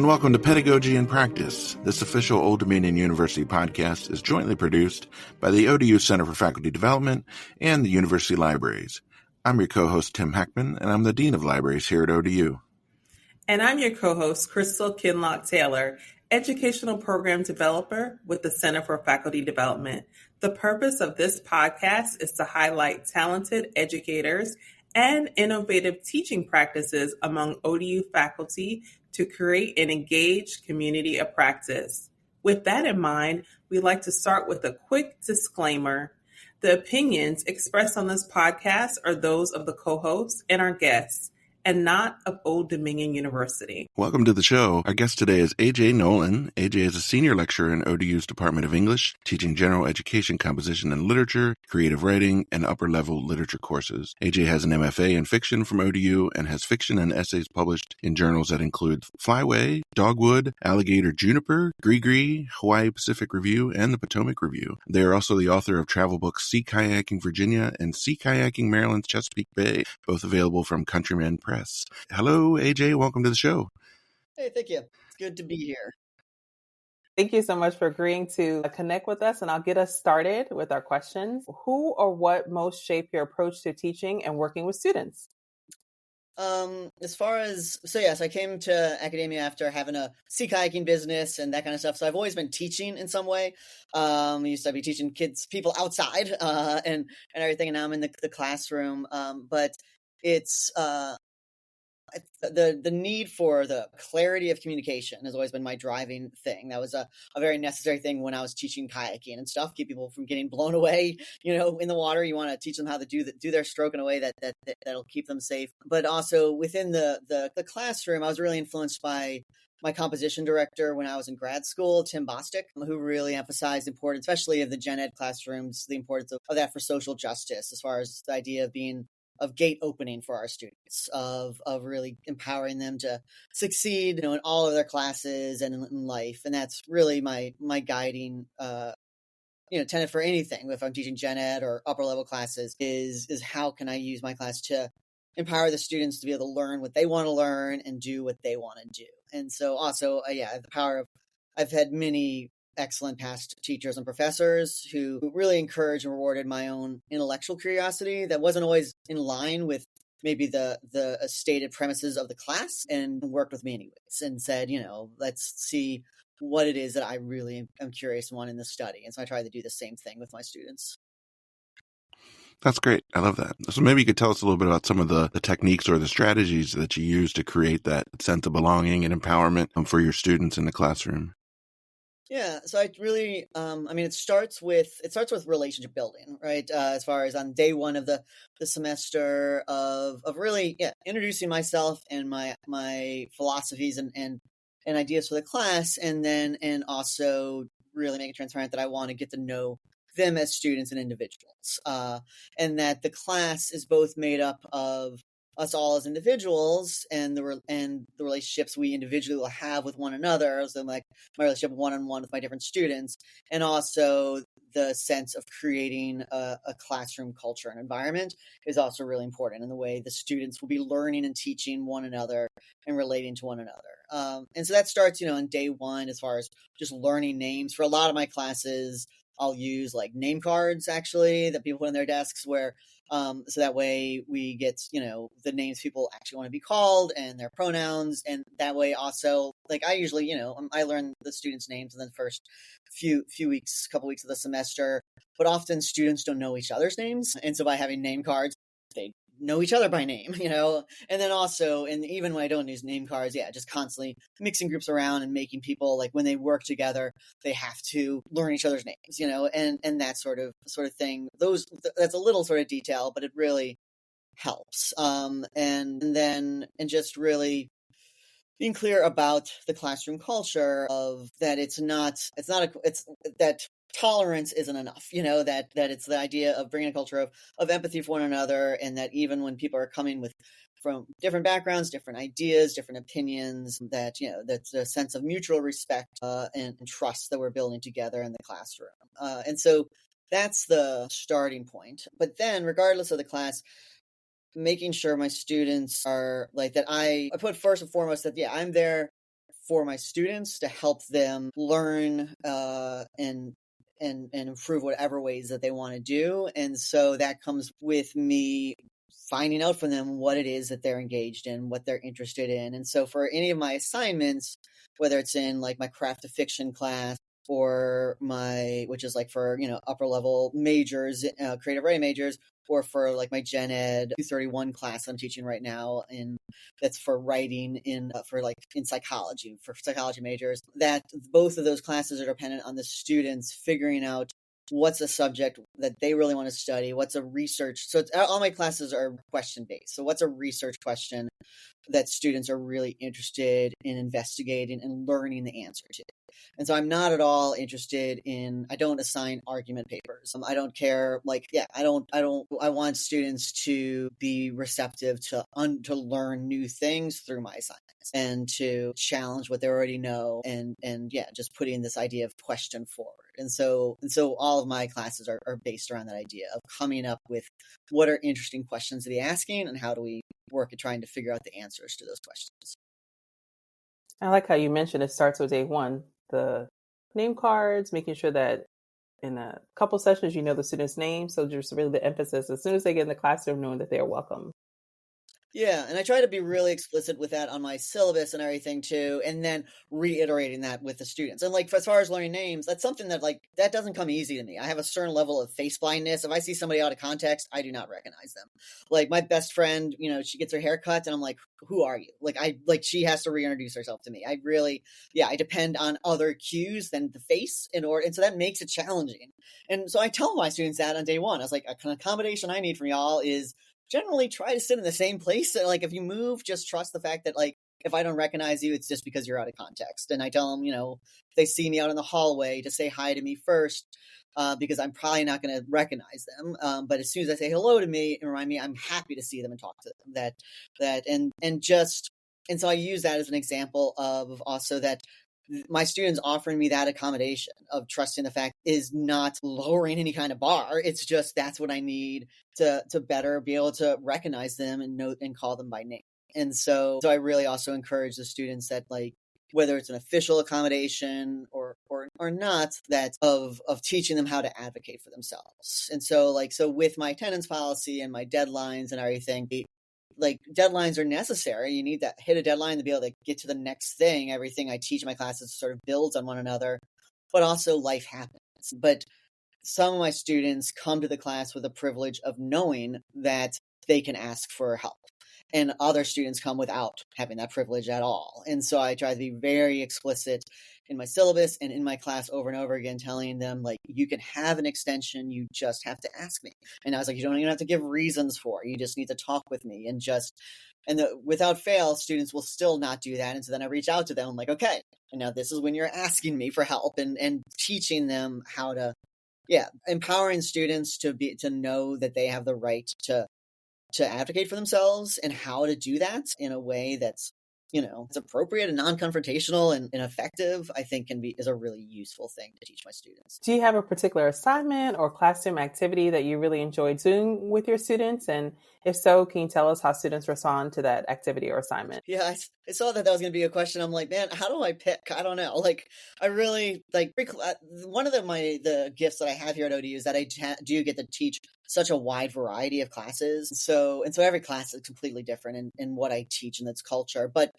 and welcome to Pedagogy in Practice. This official Old Dominion University podcast is jointly produced by the ODU Center for Faculty Development and the University Libraries. I'm your co-host, Tim Heckman, and I'm the Dean of Libraries here at ODU. And I'm your co-host, Crystal Kinlock-Taylor, Educational Program Developer with the Center for Faculty Development. The purpose of this podcast is to highlight talented educators and innovative teaching practices among ODU faculty to create an engaged community of practice. With that in mind, we'd like to start with a quick disclaimer. The opinions expressed on this podcast are those of the co-hosts and our guests, and not of Old Dominion University. Welcome to the show. Our guest today is AJ Nolan. AJ is a senior lecturer in ODU's Department of English, teaching general education, composition and literature, creative writing, and upper-level literature courses. AJ has an MFA in fiction from ODU and has fiction and essays published in journals that include Flyway, Dogwood, Alligator Juniper, Gris-Gris, Hawai'i Pacific Review, and the Potomac Review. They are also the author of travel books Sea Kayaking Virginia and Sea Kayaking Maryland's Chesapeake Bay, both available from Countryman Press. Hello, AJ. Welcome to the show. Hey, thank you. It's good to be here. Thank you so much for agreeing to connect with us, and I'll get us started with our questions. Who or what most shaped your approach to teaching and working with students? Yes, I came to academia after having a sea kayaking business and that kind of stuff. So I've always been teaching in some way. I used to be teaching people outside and everything, and now I'm in the classroom. But it's the need for the clarity of communication has always been my driving thing. That was a very necessary thing when I was teaching kayaking and stuff. Keep people from getting blown away, in the water. You want to teach them how to do their stroke in a way that'll keep them safe. But also within the classroom, I was really influenced by my composition director when I was in grad school, Tim Bostic, who really emphasized the importance, especially of the gen ed classrooms, the importance of that for social justice, as far as the idea of gate opening for our students, of really empowering them to succeed, in all of their classes and in life. And that's really my guiding, tenet for anything. If I'm teaching gen ed or upper level classes, is how can I use my class to empower the students to be able to learn what they want to learn and do what they want to do. And so also, the power of, I've had many excellent past teachers and professors who really encouraged and rewarded my own intellectual curiosity that wasn't always in line with maybe the stated premises of the class, and worked with me anyways and said, let's see what it is that I really am curious and want in the study. And so I try to do the same thing with my students. That's great. I love that. So maybe you could tell us a little bit about some of the techniques or the strategies that you use to create that sense of belonging and empowerment for your students in the classroom. Yeah, so I really, it starts with relationship building, right? As far as on day one of the semester of really, introducing myself and my philosophies and ideas for the class, and also really make it transparent that I want to get to know them as students and individuals, and that the class is both made up of us all as individuals and the relationships we individually will have with one another. So like my relationship one-on-one with my different students, and also the sense of creating a classroom culture and environment is also really important in the way the students will be learning and teaching one another and relating to one another. And so that starts, on day one, as far as just learning names. For a lot of my classes, I'll use like name cards actually that people put on their desks, where so that way we get, the names people actually want to be called and their pronouns. And that way also, like I usually, I learn the students' names in the first couple weeks of the semester, but often students don't know each other's names. And so by having name cards, they know each other by name, and then also, and even when I don't use name cards, just constantly mixing groups around and making people, like when they work together, they have to learn each other's names, and that sort of thing. That's a little sort of detail, but it really helps. And just really being clear about the classroom culture of that it's that tolerance isn't enough, that it's the idea of bringing a culture of empathy for one another, and that even when people are coming from different backgrounds, different ideas, different opinions, that, that's a sense of mutual respect and trust that we're building together in the classroom. And so that's the starting point. But then regardless of the class, making sure my students are like that, I put first and foremost that, I'm there for my students to help them learn and improve whatever ways that they want to do. And so that comes with me finding out from them what it is that they're engaged in, what they're interested in. And so for any of my assignments, whether it's in like my craft of fiction class or which is like for, upper level majors, creative writing majors, or for like my Gen Ed 231 class I'm teaching right now, that's for writing in psychology, for psychology majors, that both of those classes are dependent on the students figuring out what's a subject that they really want to study, what's a research. So all my classes are question based. So what's a research question that students are really interested in investigating and learning the answer to? And so I'm not at all interested I don't assign argument papers. I don't care. I want students to be receptive to learn new things through my assignments and to challenge what they already know. And just putting this idea of question forward. And so all of my classes are based around that idea of coming up with what are interesting questions to be asking and how do we work at trying to figure out the answers to those questions. I like how you mentioned it starts with day one, the name cards, making sure that in a couple sessions, the student's name. So just really the emphasis as soon as they get in the classroom, knowing that they are welcome. Yeah, and I try to be really explicit with that on my syllabus and everything too, and then reiterating that with the students. And as far as learning names, that's something that that doesn't come easy to me. I have a certain level of face blindness. If I see somebody out of context, I do not recognize them. My best friend, she gets her hair cut, and I'm like, "Who are you?" She has to reintroduce herself to me. I depend on other cues than the face and so that makes it challenging. And so I tell my students that on day one. I was like, an accommodation I need from y'all is generally try to sit in the same place. If you move, just trust the fact that if I don't recognize you, it's just because you're out of context. And I tell them, if they see me out in the hallway, to say hi to me first, because I'm probably not going to recognize them. But as soon as I say hello to me and remind me, I'm happy to see them and talk to them. And so I use that as an example of also that my students offering me that accommodation of trusting the fact is not lowering any kind of bar. It's just that's what I need to better be able to recognize them and know and call them by name. And so I really also encourage the students that whether it's an official accommodation or not, that of teaching them how to advocate for themselves. And so with my attendance policy and my deadlines and everything, deadlines are necessary. You need to hit a deadline to be able to get to the next thing. Everything I teach in my classes sort of builds on one another, but also life happens. But some of my students come to the class with the privilege of knowing that they can ask for help. And other students come without having that privilege at all. And so I try to be very explicit in my syllabus and in my class over and over again, telling them you can have an extension, you just have to ask me. And I was like, you don't even have to give reasons for it. You just need to talk with me without fail, students will still not do that. And so then I reach out to them. I'm like, okay, and now this is when you're asking me for help and teaching them how to, empowering students to know that they have the right to advocate for themselves and how to do that in a way that's, it's appropriate and non-confrontational and effective, I think is a really useful thing to teach my students. Do you have a particular assignment or classroom activity that you really enjoyed doing with your students? And if so, can you tell us how students respond to that activity or assignment? Yeah, I saw that was going to be a question. I'm like, man, how do I pick? I don't know. I really one of the gifts that I have here at ODU is that I do get to teach such a wide variety of classes. So every class is completely different in what I teach and its culture. But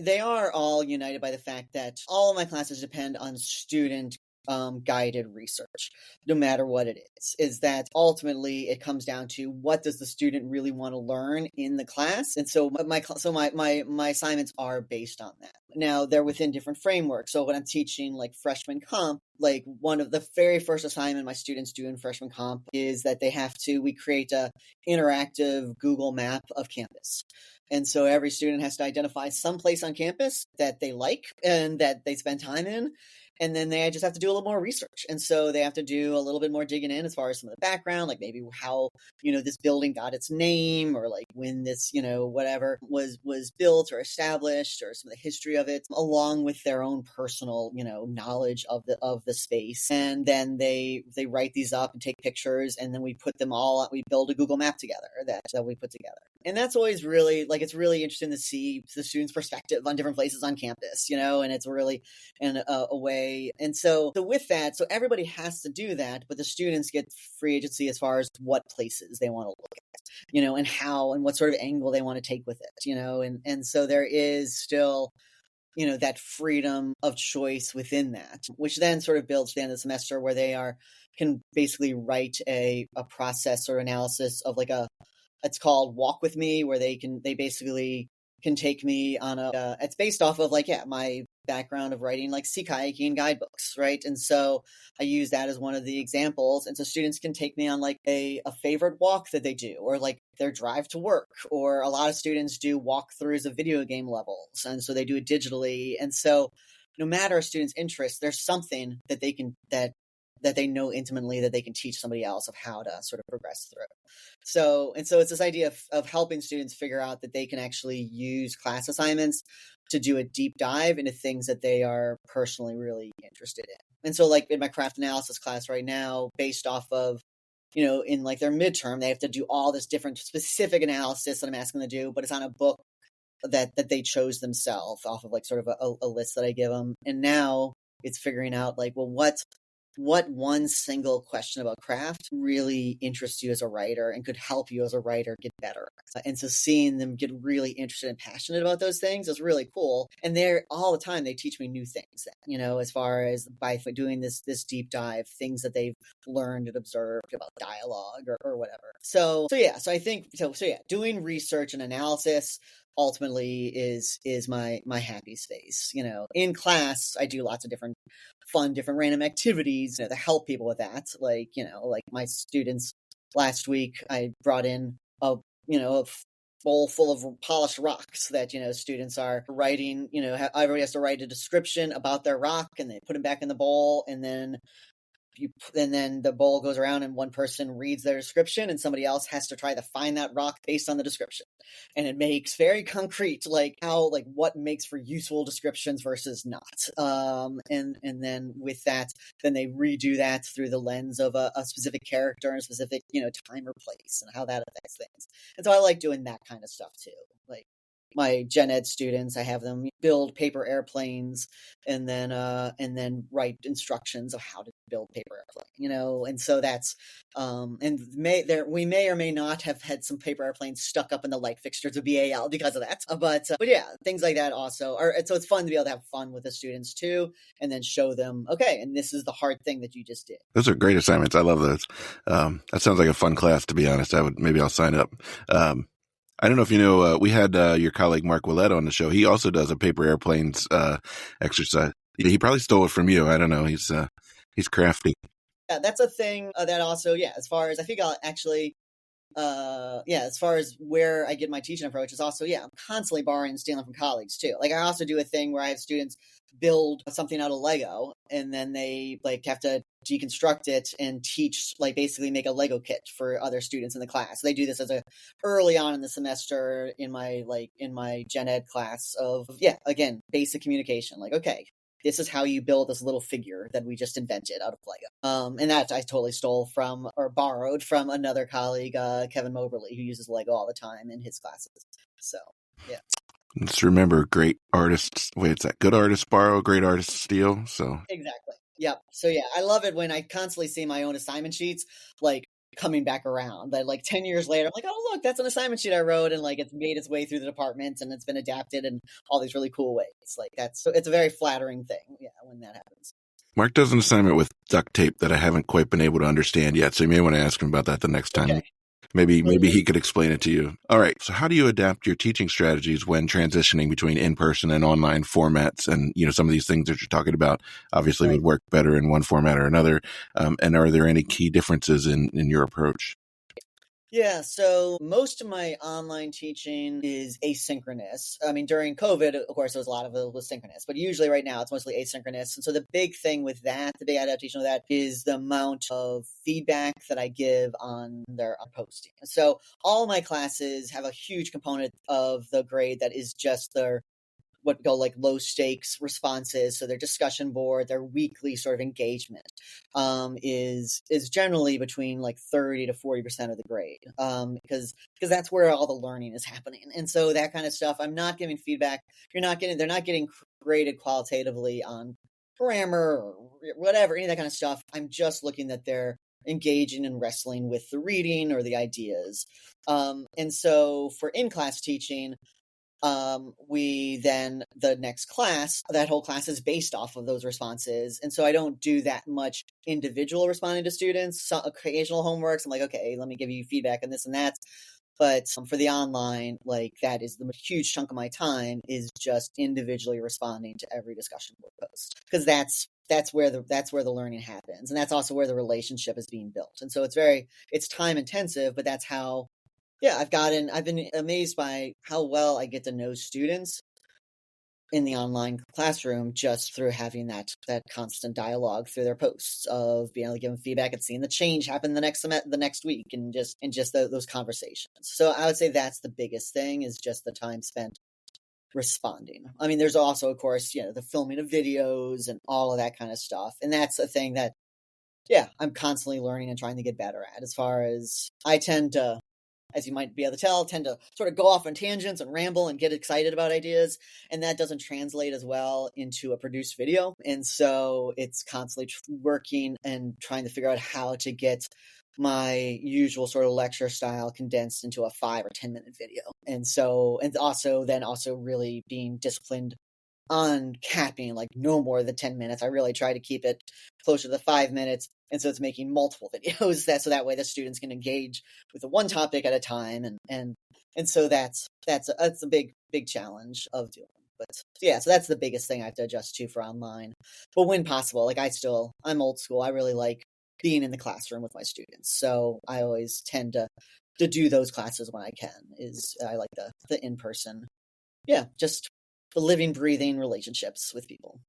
they are all united by the fact that all of my classes depend on student guided research, no matter what it is that ultimately it comes down to what does the student really want to learn in the class. And so my assignments are based on that. Now they're within different frameworks. So when I'm teaching freshman comp, one of the very first assignment my students do in freshman comp is that we create a interactive Google map of campus. And so every student has to identify some place on campus that they like and that they spend time in. And then they just have to do a little more research. And so they have to do a little bit more digging in as far as some of the background, maybe how, this building got its name, or when this, whatever was built or established, or some of the history of it, along with their own personal, knowledge of the space, and then they write these up and take pictures, and then we put them all, we build a Google map together that we put together. And that's always really, like, it's really interesting to see the students' perspective on different places on campus, and it's really in a way. And so with that, so everybody has to do that, but the students get free agency as far as what places they want to look at, and how and what sort of angle they want to take with it, and so there is still, that freedom of choice within that, which then sort of builds to the end of the semester where they can basically write a process or analysis of like it's called Walk With Me, where they basically can take me on it's based off of my background of writing like sea kayaking guidebooks, right? And so I use that as one of the examples. And so students can take me on like a favorite walk that they do, or like their drive to work, or a lot of students do walkthroughs of video game levels. And so they do it digitally. And so no matter a student's interest, there's something that they can, that they know intimately that they can teach somebody else of how to sort of progress through. So it's this idea of helping students figure out that they can actually use class assignments to do a deep dive into things that they are personally really interested in. And so like in my craft analysis class right now, based off of, in like their midterm, they have to do all this different specific analysis that I'm asking them to do, but it's on a book that they chose themselves off of like sort of a list that I give them. And now it's figuring out like, well, what one single question about craft really interests you as a writer and could help you as a writer get better. And so seeing them get really interested and passionate about those things is really cool. And they're all the time, they teach me new things, as far as by doing this deep dive, things that they've learned and observed about dialogue or whatever. So I think, doing research and analysis ultimately is my happy space. In class, I do lots of different random activities to help people with that. Like my students last week, I brought in a bowl full of polished rocks that, students are writing, everybody has to write a description about their rock, and they put them back in the bowl, and then the bowl goes around and one person reads their description and somebody else has to try to find that rock based on the description. And it makes very concrete, what makes for useful descriptions versus not. And then with that, then they redo that through the lens of a specific character and a specific, time or place and how that affects things. And so I like doing that kind of stuff too. Like my gen ed students, I have them build paper airplanes and then write instructions of how to build paper airplane, and so that's we may or may not have had some paper airplanes stuck up in the light fixtures of BAL because of that, but yeah, things like that also are. So it's fun to be able to have fun with the students too, and then show them, okay, and this is the hard thing that you just did. Those are great assignments. I love those. That sounds like a fun class, to be honest. Maybe I'll sign up. I don't know if you know, we had your colleague Mark Willett on the show. He also does a paper airplanes exercise. He probably stole it from you. I don't know. He's crafty. Yeah, that's a thing that also, as far as I think I'll actually, as far as where I get my teaching approach is also, I'm constantly borrowing and stealing from colleagues too. Like I also do a thing where I have students build something out of Lego, and then they have to deconstruct it and teach, basically make a Lego kit for other students in the class. They do this early on in the semester in my gen ed class of, again, basic communication. Like, okay, this is how you build this little figure that we just invented out of Lego. And that I totally stole from or borrowed from another colleague, Kevin Moberly, who uses Lego all the time in his classes. So, yeah. Let's remember, great artists. Wait, it's that good artists borrow, great artists steal. So exactly. Yep. So I love it when I constantly see my own assignment sheets coming back around. But 10 years later, I'm like, oh look, that's an assignment sheet I wrote, and it's made its way through the department and it's been adapted in all these really cool ways. It's a very flattering thing, when that happens. Mark does an assignment with duct tape that I haven't quite been able to understand yet. So you may want to ask him about that the next time. Okay. Maybe he could explain it to you. All right. So how do you adapt your teaching strategies when transitioning between in-person and online formats? And, some of these things that you're talking about obviously would work better in one format or another. And are there any key differences in your approach? Yeah, so most of my online teaching is asynchronous. I mean, during COVID, of course, there was a lot of it was synchronous, but usually right now it's mostly asynchronous. And so the big thing with that, the big adaptation of that is the amount of feedback that I give on their posting. So all my classes have a huge component of the grade that is just what go like low stakes responses. So their discussion board, their weekly sort of engagement is generally between like 30 to 40% of the grade, because that's where all the learning is happening. And so that kind of stuff, I'm not giving feedback. They're not getting graded qualitatively on grammar or whatever, any of that kind of stuff. I'm just looking that they're engaging and wrestling with the reading or the ideas. And so for in-class teaching, we then, the next class, that whole class is based off of those responses. And so I don't do that much individual responding to students, some occasional homeworks. I'm like, okay, let me give you feedback on this and that. But for the online, like that is the huge chunk of my time is just individually responding to every discussion board post, because that's where the learning happens, and that's also where the relationship is being built. And so it's time intensive, but that's how. Yeah, I've been amazed by how well I get to know students in the online classroom just through having that constant dialogue through their posts, of being able to give them feedback and seeing the change happen the next week, and just those conversations. So I would say that's the biggest thing, is just the time spent responding. I mean, there's also, of course, the filming of videos and all of that kind of stuff, and that's a thing that, I'm constantly learning and trying to get better at. As far as I tend to, as you might be able to tell, tend to sort of go off on tangents and ramble and get excited about ideas. And that doesn't translate as well into a produced video. And so it's constantly working and trying to figure out how to get my usual sort of lecture style condensed into a 5 or 10 minute video. And also really being disciplined on capping, like no more than 10 minutes. I really try to keep it closer to 5 minutes. And so it's making multiple videos so that way the students can engage with the one topic at a time. And so that's a big challenge of doing. But so that's the biggest thing I have to adjust to for online. But when possible, like I'm old school. I really like being in the classroom with my students. So I always tend to do those classes when I can. I like the in-person, just the living, breathing relationships with people.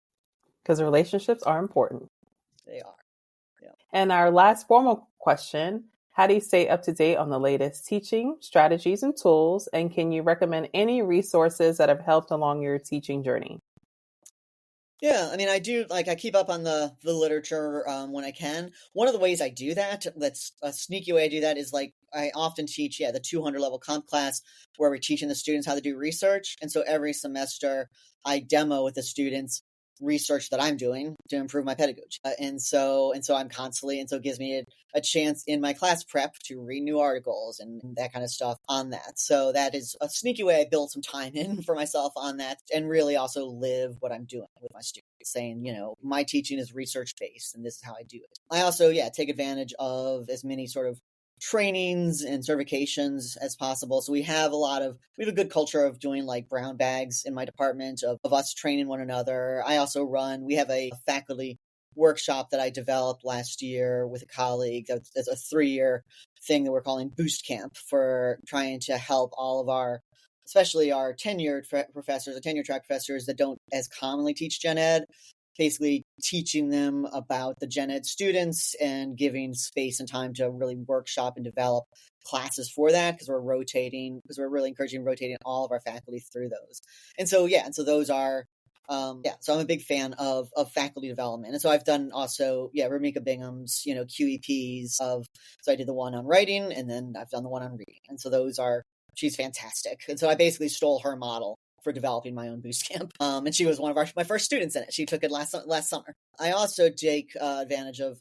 Because relationships are important. They are. Yeah. And our last formal question, how do you stay up to date on the latest teaching, strategies, and tools? And can you recommend any resources that have helped along your teaching journey? Yeah, I mean, I do, like, I keep up on the literature when I can. One of the ways I do that's a sneaky way I do that, is like, I often teach, the 200 level comp class, where we're teaching the students how to do research. And so every semester I demo with the students research that I'm doing to improve my pedagogy. And so I'm constantly, and so it gives me a chance in my class prep to read new articles and that kind of stuff on that. So that is a sneaky way I build some time in for myself on that, and really also live what I'm doing with my students, saying, my teaching is research based and this is how I do it. I also, take advantage of as many sort of trainings and certifications as possible. So we have a good culture of doing like brown bags in my department of us training one another. We have a faculty workshop that I developed last year with a colleague. That's a 3-year thing that we're calling Boost Camp, for trying to help all of especially our tenured professors, the tenure track professors that don't as commonly teach gen ed, basically teaching them about the gen ed students and giving space and time to really workshop and develop classes for that, because we're really encouraging rotating all of our faculty through those. And so, those are, so I'm a big fan of faculty development. And so I've done also, Ramika Bingham's, QEPs so I did the one on writing, and then I've done the one on reading. And so she's fantastic. And so I basically stole her model for developing my own Boost Camp. And she was one of my first students in it. She took it last summer. I also take advantage of,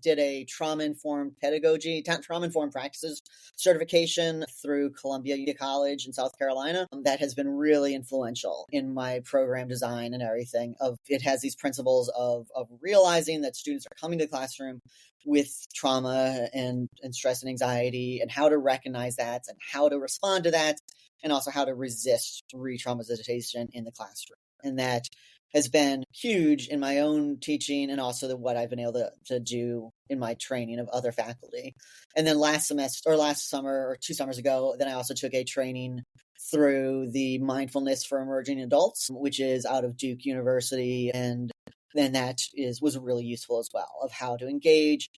did a trauma-informed practices certification through Columbia College in South Carolina. That has been really influential in my program design and everything. It has these principles of realizing that students are coming to the classroom with trauma and stress and anxiety, and how to recognize that and how to respond to that, and also how to resist re-traumatization in the classroom. And that has been huge in my own teaching, and also what I've been able to do in my training of other faculty. And then last summer or 2 summers ago, then I also took a training through the Mindfulness for Emerging Adults, which is out of Duke University. And then that was really useful as well, of how to engage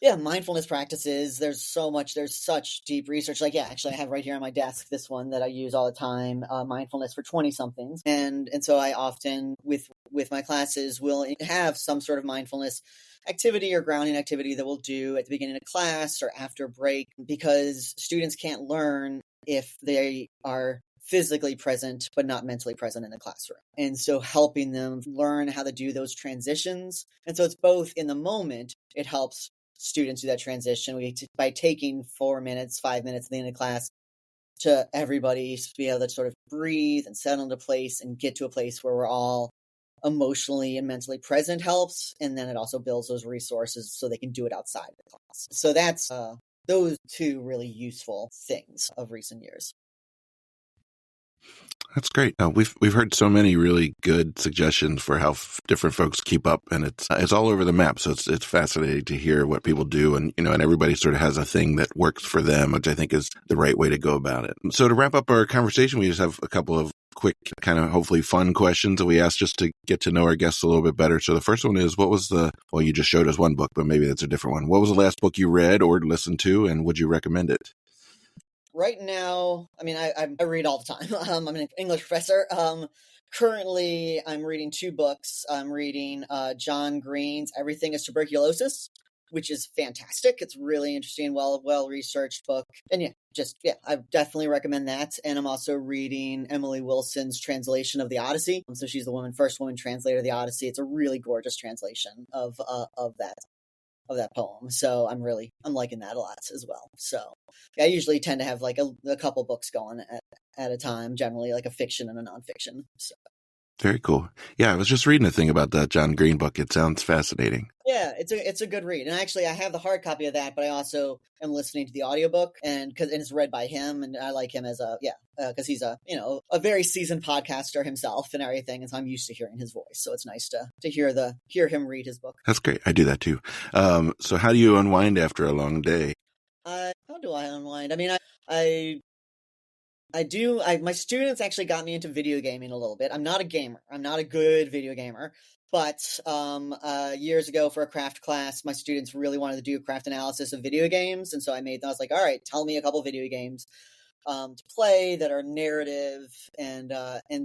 Yeah, mindfulness practices. There's such deep research. Like, yeah, actually, I have right here on my desk this one that I use all the time, mindfulness for 20-somethings. And so I often, with my classes, will have some sort of mindfulness activity or grounding activity that we'll do at the beginning of class or after break, because students can't learn if they are physically present but not mentally present in the classroom. And so helping them learn how to do those transitions. And so it's both in the moment, it helps students do that transition by taking 4 minutes, 5 minutes at the end of class to everybody to be able to sort of breathe and settle into place and get to a place where we're all emotionally and mentally present helps. And then it also builds those resources so they can do it outside the class. So that's those two really useful things of recent years. That's great. We've heard so many really good suggestions for how different folks keep up, and it's all over the map. So it's fascinating to hear what people do, and and everybody sort of has a thing that works for them, which I think is the right way to go about it. So to wrap up our conversation, we just have a couple of quick, kind of hopefully fun questions that we ask just to get to know our guests a little bit better. So the first one is, well, you just showed us one book, but maybe that's a different one. What was the last book you read or listened to, and would you recommend it? Right now, I mean, I read all the time. I'm an English professor. Currently, I'm reading 2 books. I'm reading John Green's Everything is Tuberculosis, which is fantastic. It's really interesting, well-researched book. And I definitely recommend that. And I'm also reading Emily Wilson's translation of the Odyssey. So she's the first woman translator of the Odyssey. It's a really gorgeous translation of that poem. So I'm liking that a lot as well. So I usually tend to have like a couple books going at a time, generally like a fiction and a nonfiction. So. Very cool. Yeah, I was just reading a thing about that John Green book. It sounds fascinating. Yeah, it's a good read. And actually, I have the hard copy of that, but I also am listening to the audiobook, and it's read by him, and I like him as because he's a very seasoned podcaster himself and everything, and so I'm used to hearing his voice. So it's nice to hear him read his book. That's great. I do that too. So how do you unwind after a long day? How do I unwind? I mean, I do. My students actually got me into video gaming a little bit. I'm not a gamer. I'm not a good video gamer. But years ago for a craft class, my students really wanted to do a craft analysis of video games. And so I was like, all right, tell me a couple video games to play that are narrative. And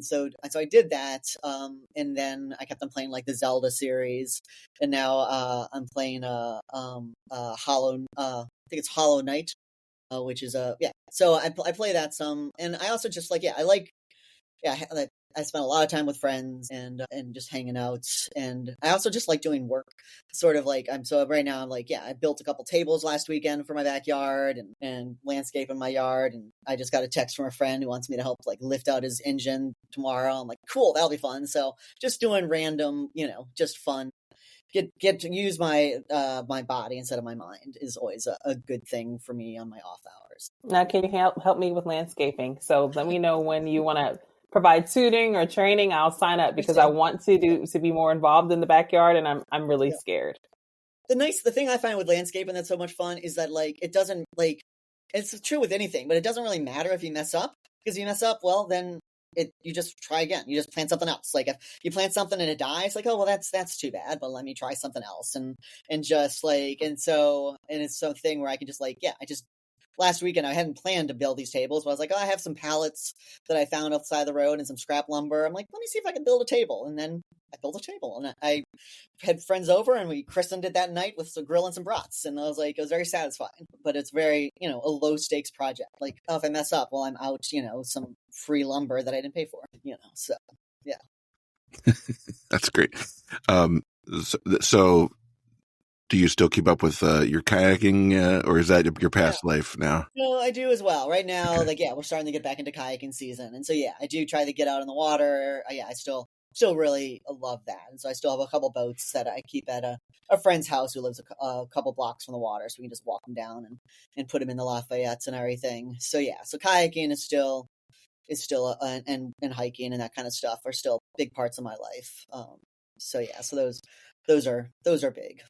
so I did that. And then I kept on playing like the Zelda series. And now I'm playing I think it's Hollow Knight. Which is so I play that some, and I also just I spent a lot of time with friends and just hanging out, and I also just like doing work, sort of like right now I'm like, I built a couple tables last weekend for my backyard and landscape in my yard, and I just got a text from a friend who wants me to help like lift out his engine tomorrow. I'm like, cool, that'll be fun. So just doing random, just fun. Get to use my my body instead of my mind is always a good thing for me on my off hours. Now, can you help me with landscaping? So let me know when you want to provide tutoring or training. I'll sign up because I want to be more involved in the backyard, and I'm really scared. The thing I find with landscaping that's so much fun is that like it doesn't like it's true with anything, but it doesn't really matter if you mess up, because if you mess up, well then you just try again. You just plant something else. Like if you plant something and it dies, like, oh well, that's too bad, but let me try something else, and it's something where I can just last weekend I hadn't planned to build these tables, but I was like, oh, I have some pallets that I found outside the road and some scrap lumber. I'm like, let me see if I can build a table, and then I built a table, and I had friends over and we christened it that night with some grill and some brats, and I was like, it was very satisfying. But it's very a low stakes project. Like, oh, if I mess up, well, I'm out some free lumber that I didn't pay for. So yeah. That's great. So do you still keep up with your kayaking, or is that your past life now? No, I do as well. Right now, okay. We're starting to get back into kayaking season, and so I do try to get out in the water. I still really love that, and so I still have a couple boats that I keep at a friend's house who lives a couple blocks from the water, so we can just walk them down and put them in the Lafayettes and everything. So so kayaking is still and hiking and that kind of stuff are still big parts of my life. So those are big.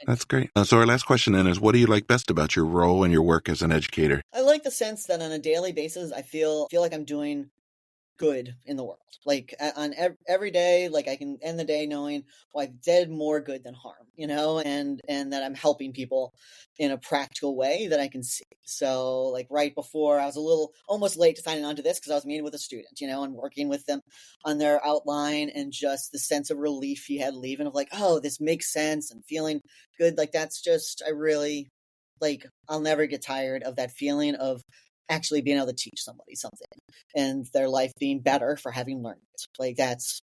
That's great. So our last question then is, what do you like best about your role and your work as an educator? I like the sense that on a daily basis, I feel like I'm doing good in the world. Like on every day, like I can end the day knowing, well, I've did more good than harm, and that I'm helping people in a practical way that I can see. So like right before, I was a little almost late to signing on to this because I was meeting with a student, and working with them on their outline, and just the sense of relief he had leaving of like, oh, this makes sense, and feeling good. Like that's just, I really, like, I'll never get tired of that feeling of actually being able to teach somebody something and their life being better for having learned it. Like that's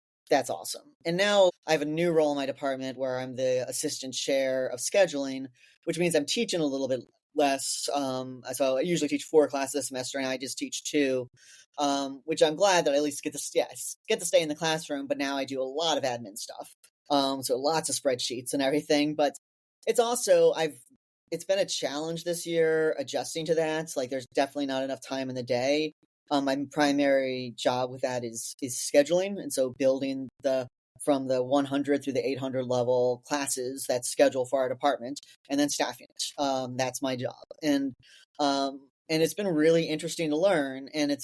awesome. And now I have a new role in my department where I'm the assistant chair of scheduling, which means I'm teaching a little bit less. So I usually teach 4 classes a semester, and I just teach 2, which I'm glad that I at least get to stay in the classroom. But now I do a lot of admin stuff, so lots of spreadsheets and everything. But it's also it's been a challenge this year adjusting to that. Like there's definitely not enough time in the day. My primary job with that is scheduling. And so building from the 100 through the 800 level classes that's scheduled for our department, and then staffing it. That's my job. And it's been really interesting to learn. And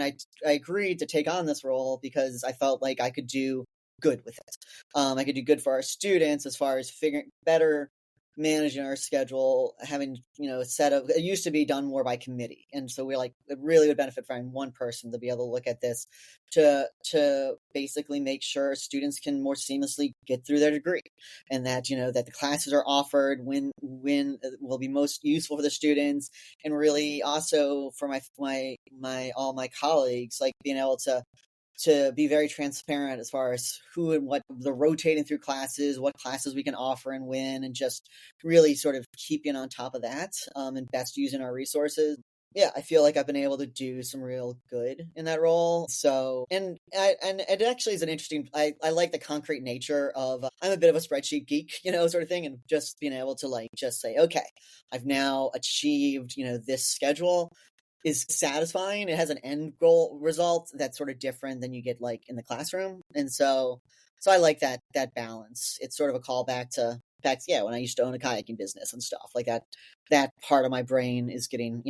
I agreed to take on this role because I felt like I could do good with it. I could do good for our students as far as figuring better managing our schedule, having, it used to be done more by committee. And so we're like, it really would benefit from one person to be able to look at this to basically make sure students can more seamlessly get through their degree, and that, that the classes are offered when will be most useful for the students. And really also for all my colleagues, like being able to be very transparent as far as who and what the rotating through classes, what classes we can offer and when, and just really sort of keeping on top of that, and best using our resources. Yeah, I feel like I've been able to do some real good in that role. So, and it actually is an interesting, I like the concrete nature of, I'm a bit of a spreadsheet geek, sort of thing. And just being able to like, just say, okay, I've now achieved, this schedule is satisfying. It has an end goal result that's sort of different than you get like in the classroom. And so I like that balance. It's sort of a callback to when I used to own a kayaking business and stuff like that. That part of my brain is getting,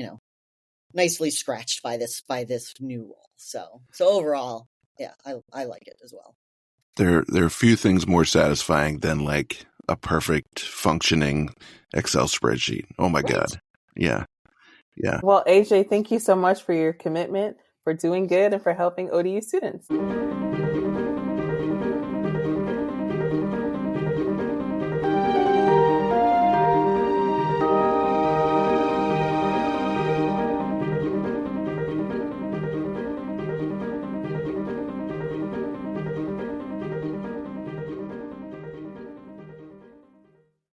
nicely scratched by this new role. So overall, yeah, I like it as well. There are few things more satisfying than like a perfect functioning Excel spreadsheet. Oh my God. Yeah. Yeah. Well, AJ, thank you so much for your commitment, for doing good, and for helping ODU students.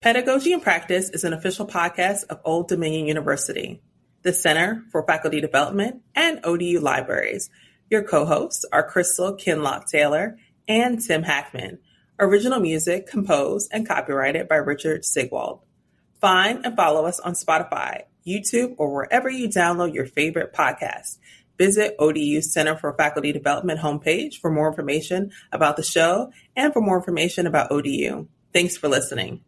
Pedagogy in Practice is an official podcast of Old Dominion University, the Center for Faculty Development, and ODU Libraries. Your co-hosts are Crystal Kinlock-Taylor and Tim Hackman. Original music composed and copyrighted by Richard Sigwald. Find and follow us on Spotify, YouTube, or wherever you download your favorite podcasts. Visit ODU's Center for Faculty Development homepage for more information about the show and for more information about ODU. Thanks for listening.